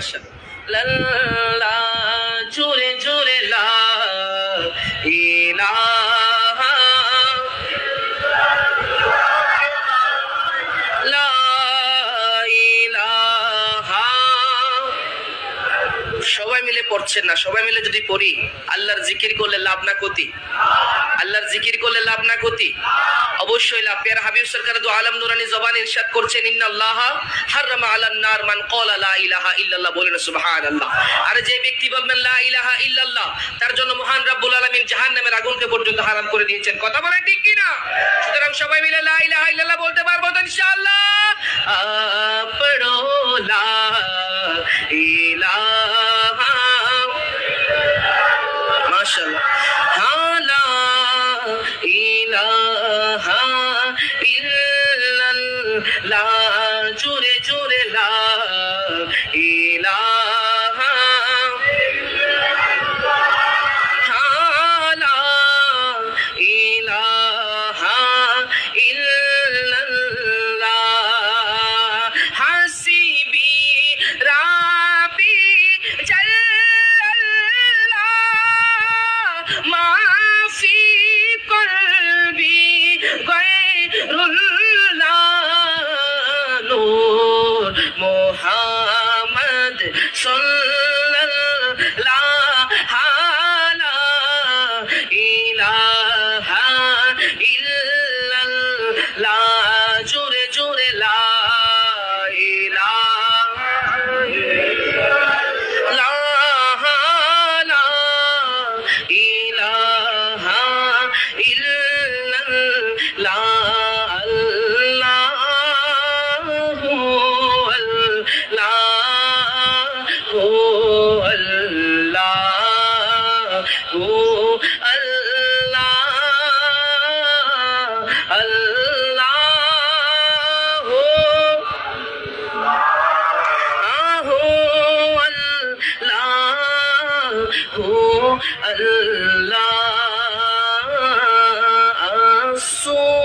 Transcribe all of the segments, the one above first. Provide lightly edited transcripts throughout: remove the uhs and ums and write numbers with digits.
মাশাআল্লাহ জোরে জোরে লা ইলাহা লা ইলাহা। সবাই মিলে পড়ছেন না? সবাই মিলে যদি পড়ি, আল্লাহর জিকির করলে লাভ না ক্ষতি? আল্লাহর জিকির করলে লাভ না ক্ষতি? অবশ্যই লাভ। পেয়ারা হাবিব সরকার দু আলম নুরানি জবান ইরশাদ করছেন, ইন্নাল্লাহা হারামা আলান নার মান ক্বালা লা ইলাহা ইল্লাল্লাহ। বলেন সুবহানাল্লাহ। আর যে ব্যক্তি বলবেন লা ইলাহা ইল্লাল্লাহ, তার জন্য মহান রব্বুল আলামিন জাহান্নামের আগুনকে পর্যন্ত হারাম করে দিয়েছেন। কথা বলেন ঠিক কি না? সুতরাং সবাই মিলে লা ইলাহা ইল্লাল্লাহ বলতে পারবো তো ইনশাআল্লাহ? পড়ো লা ইলাহা মাশাআল্লাহ লা ইলাহা ইল্লাল্লাহ জোরে জোরে লা ইলাহা লা ইলাহা ইল্লাল্লাহ হাসিবি রাবি জাল্লাল্লাহ মাফি কলবি গায়রুল্লাহ নূর মুহাম্মদ সাল্লাল্লাহু আলা ইলাহা ইল্লাল্লাহ জোরে জোরে লা ইলাহা লা ইলাহা ইল্লাল্লাহ আল্লাহু আল্লাহু আল্লাহু আল্লাহ আল্লাহু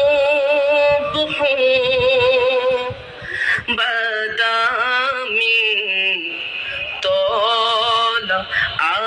الصبح بدا من طلعتي